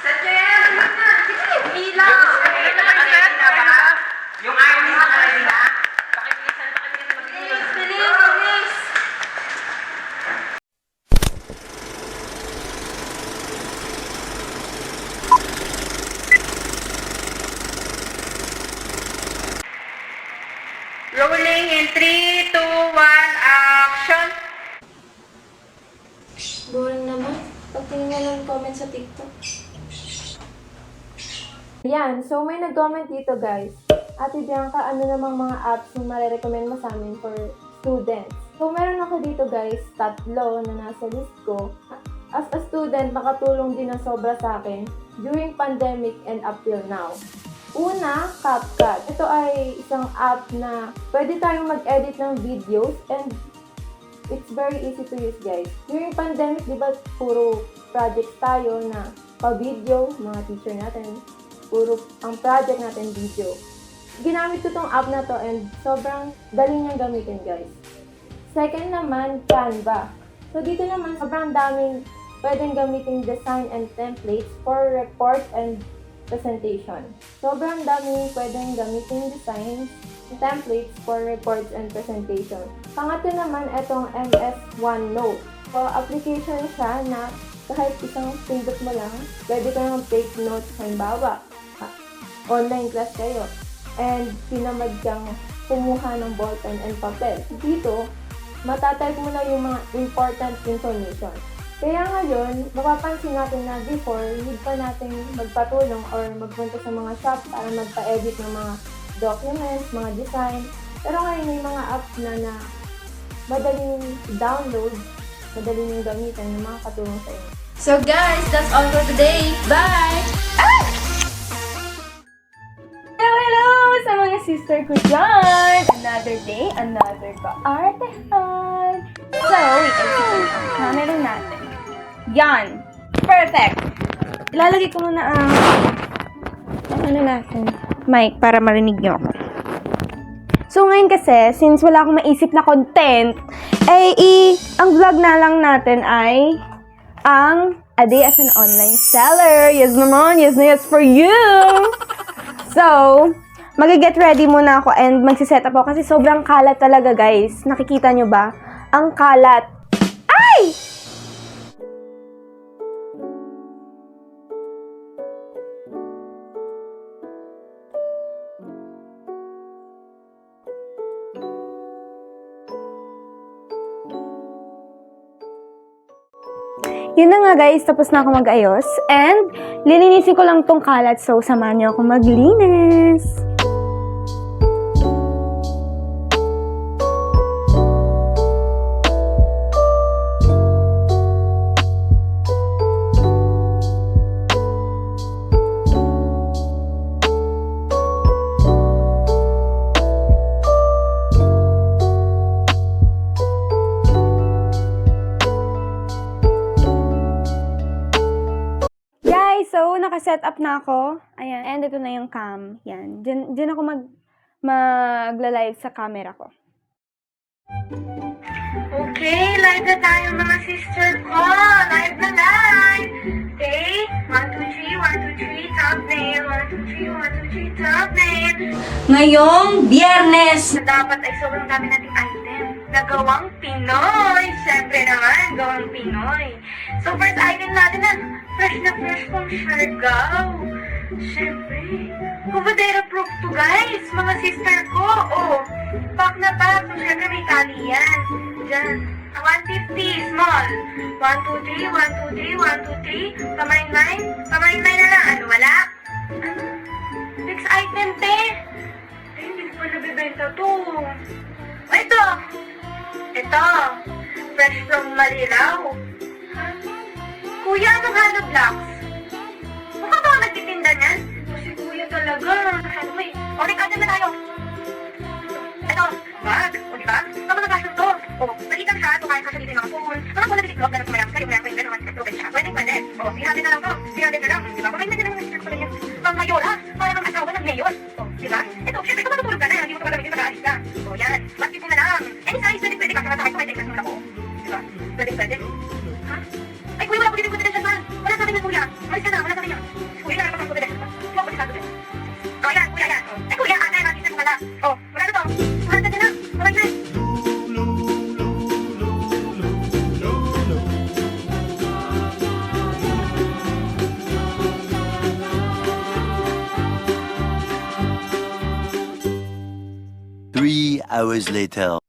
Set niya yan. Sige, bilang. Yung ayaw niya na ready na? Pakibilisan. Bilis, bilis. Rolling in 3, 2, 1, action! Boring naman. Pagtingin nga ng comment sa TikTok. Yan. So, may nag-comment dito, guys. Ate Bianca, ano namang mga apps yung marirecommend mo sa amin for students? So, meron ako dito, guys, 3 na nasa list ko. As a student, nakatulong din na sobra sa akin during pandemic and up till now. Una, CapCut. Ito ay isang app na pwede tayong mag-edit ng videos and it's very easy to use, guys. During pandemic, di ba, puro projects tayo na pa-video, mga teacher natin. Puro ang project natin video. Ginamit ko tong app na to and sobrang dali niyang gamitin, guys. Second naman, Canva. So, dito naman, sobrang daming pwedeng gamitin design and templates for report and presentation. Sobrang daming pwedeng gamitin designs and templates for reports and presentation. Pangatlo naman, itong MS OneNote. So, application siya na kahit isang pindot mo lang, pwede ka nang take notes, halimbawa, online class kayo, and pinamad kang kumuha ng ballpen and papel. Dito, matatype mo na yung mga important information. Kaya ngayon, mapapansin natin na before, need pa natin magpatulong or magpunta sa mga shop para magpa-edit ng mga documents, mga design. Pero ngayon may mga apps na madaling download, madaling yung gamitin ng mga katulong sa inyo. So guys, that's all for today. Bye! Hello sa mga sister ko dyan! Another day, another ka-artehan! So, i-edit ang camera natin. Yan! Perfect! Ilalagay ko muna ang natin, mic para marinig nyo ako. So, ngayon kasi, since wala akong maisip na content, ang vlog na lang natin ay ang A Day as an Online Seller. Yes naman, yes na yes for you! So, mag-get ready muna ako and magsiset up ako kasi sobrang kalat talaga, guys. Nakikita nyo ba? Ang kalat. Ay! Yun na nga, guys, tapos na ako mag-ayos and lilinisin ko lang tong kalat, so samahan niyo ako maglinis. So, naka-set up na ako. Ayan. And ito na yung cam. Yan. Diyan ako magla-live sa camera ko. Okay, live na tayo mga sister ko. Live na live. Okay, 1, 2, 3, 1, 2, 3, thumbnail. 1, 2, 3, 1, 2, 3, thumbnail. Ngayong biyernes! Na dapat ay sobrang dami nating item na gawang Pinoy. Siyempre naman, gawang Pinoy. So, first item natin na fresh kong siargao. Siyempre, Cubadera proof to, guys. Mga sister ko. Oh, pack na pack. So, siyempre may tali yan. Diyan. 150, small. 1, 2, 3, 1, 2, 3, 1, 2, 3. Pamain-main. Pamain-main na lang. Ano, wala? Ano? Next item, te. Ay, hindi ko pa nabibenta to. Oh, ito. Ito. Fresh from Maliraw. Kuya, anong hollow blocks? Mukha ba ako nagtitinda niyan? Kasi kuya talaga. Ano may... O, item na tayo. Ito, bag. O, diba? Tapos na fashion to. O, malitan siya. Tukain ka siya dito yung mga phone. Parang wala dito, ganun kumayang kayo. Mayang kayo, ganun. Open siya. Pwede. O, 300 na lang to. 300 na lang. Diba? Kumain na din naman ng pala niya. Pang mayor, ha? Parang asawa ng mayor. O, diba? Ito, syempre, ito matutulog ka na. Hindi mo ito magamitin pag-aalis ka. O, yan. Basket mo na lang. Any size, pwede ka. Kaya tayo, pwede naman ako. Diba? Pwede. Ha? Ay, kuya, wala ko dito yung confidential man. Wala sa akin yan, kuya. Malis ka na, wala sa akin yan. hours later.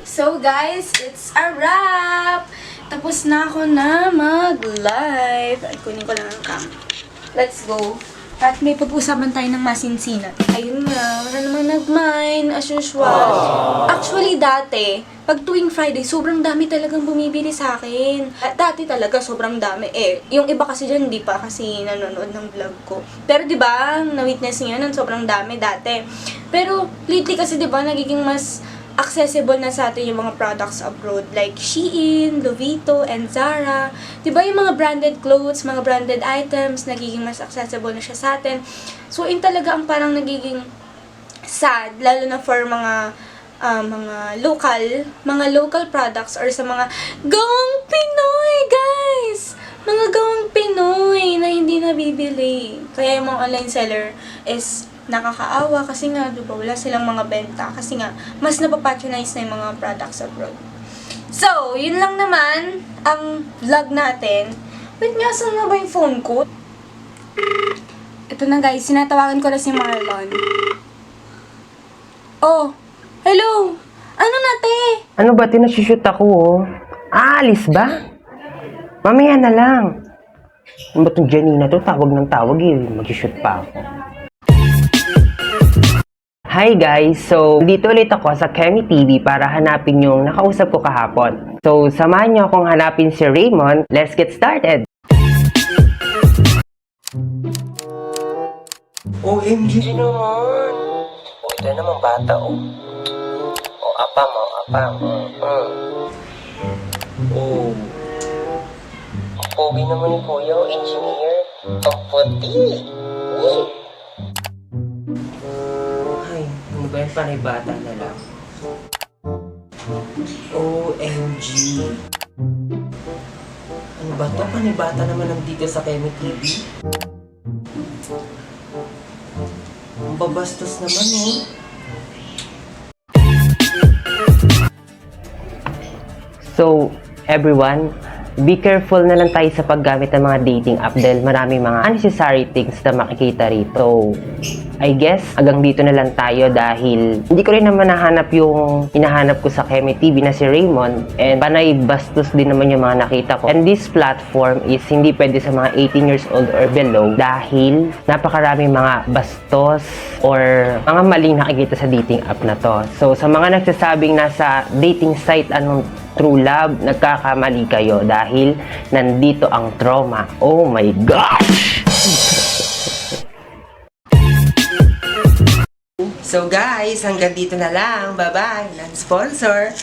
So guys, it's a wrap! Tapos na ako na mag-live. Ay, kunin ko lang ang cam. Let's go. At may pag-usapan tayo ng masinsinan. Ayun nga, wala namang nag-mine, as usual. Actually, dati, pag tuwing Friday, sobrang dami talagang bumibili sa akin. At dati talaga, sobrang dami. Yung iba kasi dyan, hindi pa kasi nanonood ng vlog ko. Pero di ba na-witness niyo yun, sobrang dami dati. Pero lately kasi di ba nagiging mas accessible na sa atin yung mga products abroad like Shein, Lovito, and Zara. Diba yung mga branded clothes, mga branded items, nagiging mas accessible na siya sa atin. So, yun talaga ang parang nagiging sad, lalo na for mga local products or sa mga gawang Pinoy, guys! Mga gawang Pinoy na hindi nabibili. Kaya yung mga online seller is nakakaawa kasi nga, diba, wala silang mga benta kasi nga, mas napapatronize na yung mga products abroad. So, yun lang naman ang vlog natin. Wait nga, saan nga ba yung phone ko? Ito na guys, sinatawagan ko na si Marlon. Oh, hello! Ano nate? Ano ba? Tinashoot ako, oh. Aalis ba? Mamaya na lang. Ano ba itong Janina to? Tawag ng tawag, eh. Mag-shoot pa ako. Hi guys! So, dito ulit ako sa Kemi TV para hanapin yung nakausap ko kahapon. So, samahan niyo akong hanapin si Raymond. Let's get started! OMG naman! O, ito naman bata, oh. O, apam, o, apam. Oh. Ang pogi naman ni Kuya, engineer. Ang puti! Ay, ano ba yung panay bata na lang? OMG! Ano ba to? Panay bata naman nandito sa Kemi TV? Ang babastos naman, eh. So, everyone, be careful na lang tayo sa paggamit ng mga dating app dahil maraming mga unnecessary things na makikita rito. I guess, hanggang dito na lang tayo dahil hindi ko rin naman nahanap yung hinahanap ko sa Kemi TV na si Raymond and panay bastos din naman yung mga nakita ko. And this platform is hindi pwede sa mga 18 years old or below dahil napakaraming mga bastos or mga maling nakikita sa dating app na to. So, sa mga nagsasabing nasa dating site anong true love, nagkakamali kayo dahil nandito ang trauma. Oh my gosh! So guys, hanggang dito na lang. Bye-bye. Non-sponsor.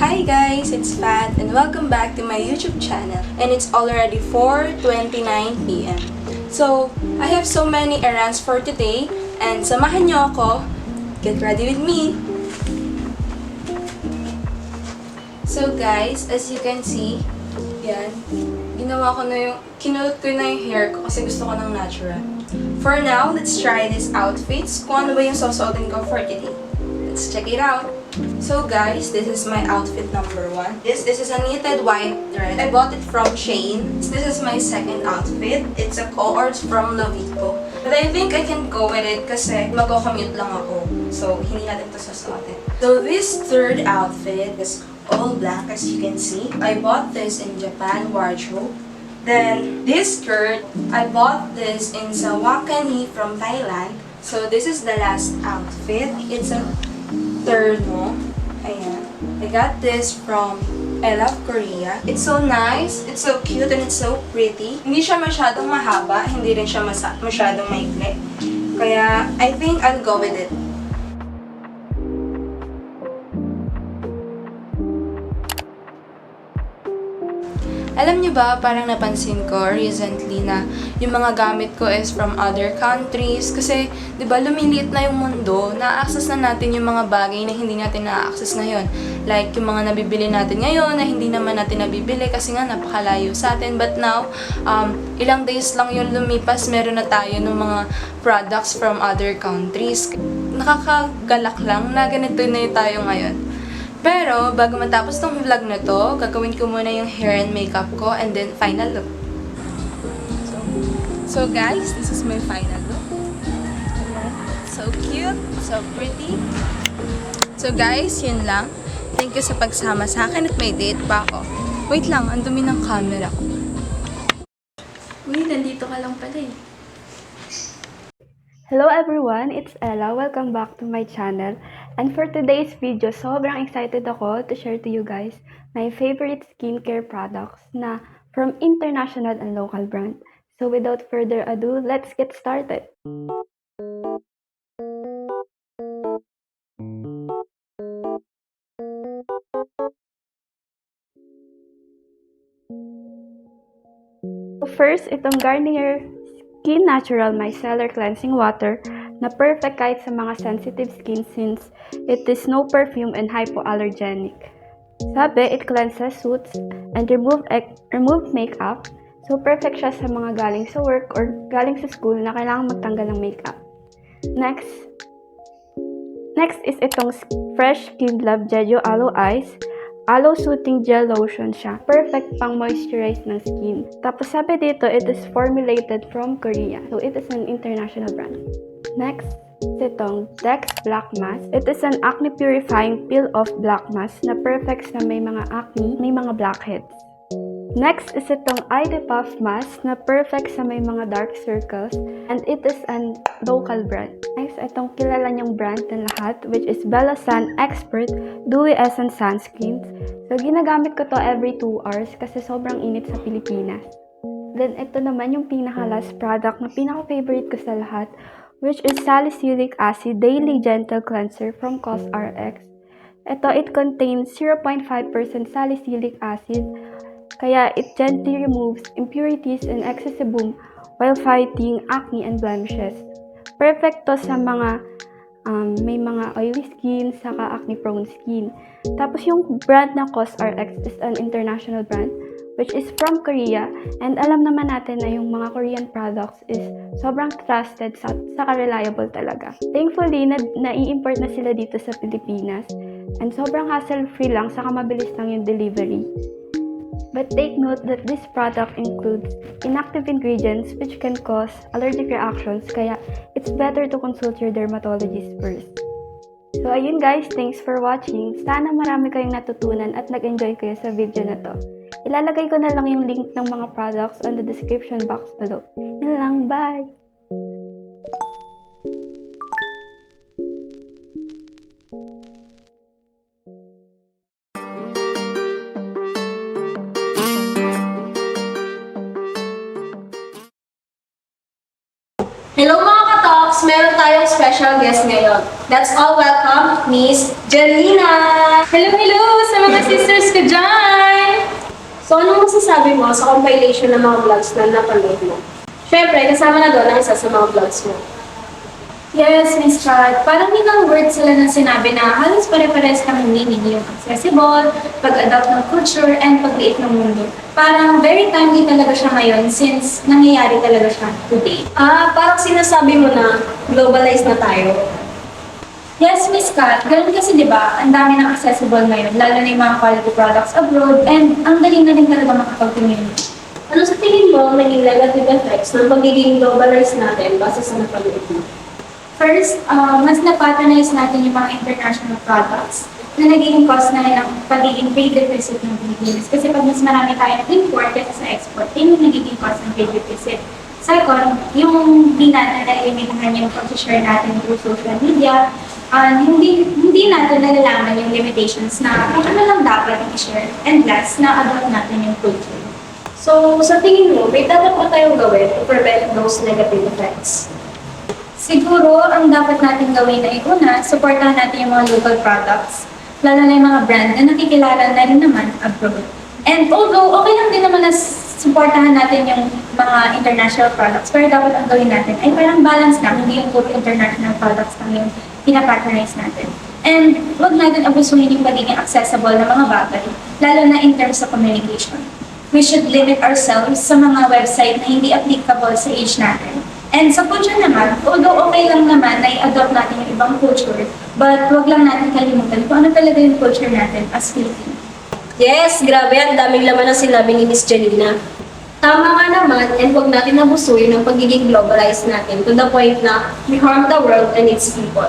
Hi guys, it's Fat and welcome back to my YouTube channel. And it's already 4:29 PM. So, I have so many errands for today and samahan niyo ako. Get ready with me. So guys, as you can see, yan, ginawa ko na kinulot ko na yung hair ko kasi gusto ko ng natural. For now, let's try these outfits. Kung ano ba yung susuotin ko for today. Let's check it out. So guys, this is my outfit number 1. This is a knitted white dress. I bought it from Shein. This is my second outfit. It's a cohort from Lovito. But I think I can go with it kasi mag-commute lang ako. So, hindi natin ito susuotin. So this third outfit is all black as you can see. I bought this in Japan wardrobe. Then this skirt, I bought this in Sawakani from Thailand. So this is the last outfit. It's a third mo. Ayan. I got this from I Love Korea. It's so nice, it's so cute, and it's so pretty. Hindi siya masyadong mahaba, hindi rin siya masyadong maikli. Kaya I think I'll go with it. Alam niyo ba, parang napansin ko recently na yung mga gamit ko is from other countries. Kasi, di ba, lumiliit na yung mundo. Na-access na natin yung mga bagay na hindi natin na-access ngayon. Like, yung mga nabibili natin ngayon na hindi naman natin nabibili kasi nga napakalayo sa atin. But now, ilang days lang yung lumipas, meron na tayo ng mga products from other countries. Nakakagalak lang na ganito na tayo ngayon. Pero, bago matapos tong vlog na to, gagawin ko muna yung hair and makeup ko and then final look. So guys, this is my final look. So cute, so pretty. So guys, yun lang. Thank you sa pagsama sa akin at may date pa ako. Wait lang, ang dumi ng camera ko. Uy, nandito ka lang pala eh. Hello everyone, it's Ella. Welcome back to my channel. And for today's video, sobrang excited ako to share to you guys my favorite skincare products na from international and local brand. So without further ado, let's get started. First, itong Garnier Skin Natural Micellar Cleansing Water na perfect kahit sa mga sensitive skin since it is no perfume and hypoallergenic. Sabi, it cleanses, soothes, and remove makeup. So, perfect siya sa mga galing sa work or galing sa school na kailangan magtanggal ng makeup. Next is itong Fresh Skin Lab Jeju Aloe Eyes. Aloe Soothing Gel Lotion siya. Perfect pang moisturize ng skin. Tapos sabi dito, it is formulated from Korea. So, it is an international brand. Next, itong Dex Black Mask. It is an acne purifying peel-off black mask na perfect sa may mga acne, may mga blackheads. Next is itong ID Puff Mask na perfect sa may mga dark circles and it is an local brand. Next, itong kilala niyong brand ng lahat which is Bella Sun Expert Dewy Essence Sunscreen. So, ginagamit ko to every 2 hours kasi sobrang init sa Pilipinas. Then, ito naman yung pinaka-last product na pinaka-favorite ko sa lahat which is Salicylic Acid Daily Gentle Cleanser from COSRX. Ito, it contains 0.5% salicylic acid. Kaya it gently removes impurities and excess sebum while fighting acne and blemishes. Perfect to sa mga may mga oily skin, saka acne-prone skin. Tapos yung brand na COSRX is an international brand which is from Korea. And alam naman natin na yung mga Korean products is sobrang trusted, saka reliable talaga. Thankfully, nai-import na sila dito sa Pilipinas. And sobrang hassle-free lang, saka mabilis lang yung delivery. But take note that this product includes inactive ingredients which can cause allergic reactions, kaya it's better to consult your dermatologist first. So ayun guys, thanks for watching. Sana marami kayong natutunan at nag-enjoy kayo sa video na to. Ilalagay ko na lang yung link ng mga products on the description box below. Yun lang, bye! Hello mga katoks! Meron tayong special guest ngayon. Let's all welcome Miss Jelena! Hello sa mga sisters ko dyan! So anong masasabi mo sa compilation ng mga vlogs na napanood mo? Siyempre, kasama na doon ang isa sa mga vlogs mo. Yes, Miss Chad. Parang ilang words sila na sinabi na halos pare-pares kami meaning yung accessible, pag-adapt ng culture, and pagliit ng mundo. Parang very timely talaga siya ngayon since nangyayari talaga siya today. Parang sinasabi mo na globalized na tayo. Yes, Miss Kat. Ganun kasi di ba, ang dami ng accessible ngayon, lalo na yung mga quality products abroad, and ang galing na rin talaga makapag-community. Ano sa tingin mo ang naging negative effects ng pagiging globalized natin base sa napanood mo? First, mas na-patronize natin yung mga international products na nagiging cause na ng pagiging trade deficit ng Pilipinas. Kasi pag mas marami tayo import kaysa sa export, yun yung nagiging cause ng trade deficit. Second, yung di natin na-eliminahan yung pag-share natin through social media, hindi natin nalalaman yung limitations na kung ano lang dapat i-share. And last, na-adopt natin yung culture. So, sa tingin mo, may dapat pa tayong gawin to prevent those negative effects? Siguro, ang dapat natin gawin na una, supportahan natin yung mga local products, lalo na yung mga brand na nakikilala na rin naman abroad. And although, okay lang din naman na supportahan natin yung mga international products, pero dapat ang gawin natin ay parang balance lang, hindi yung puro international products lang yung pinapatronize natin. And wag natin abusuhin yung pagiging accessible na mga bagay, lalo na in terms of communication. We should limit ourselves sa mga website na hindi applicable sa age natin. And sa culture naman, although okay lang naman na i-adopt natin yung ibang culture, but wag lang natin kalimutan kung ano talaga yung culture natin as Filipino. Yes, grabe, ang daming laman ang sinabi ni Miss Janina. Tama nga naman, and huwag natin abusuin ang pagiging globalized natin to the point na we harm the world and its people.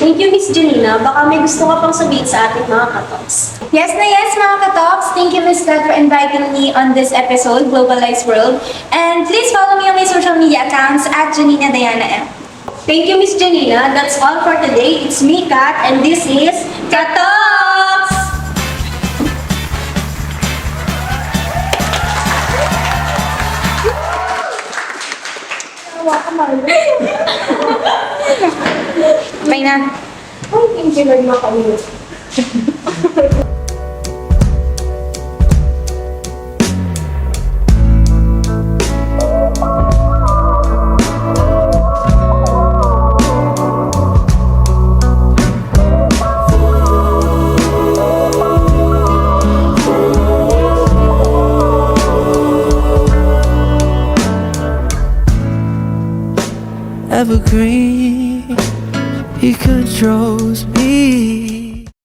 Thank you, Miss Janina. Baka may gusto ka pang sabihin sa ating mga katoks. Yes na yes, mga katoks! Thank you, Ms. Kat, for inviting me on this episode, Globalized World. And please follow me on my social media accounts at Janina Diana M. Thank you, Miss Janina. That's all for today. It's me, Kat, and this is Katoks! Bye na. Ay, thank you very much. Evergreen, he controls me.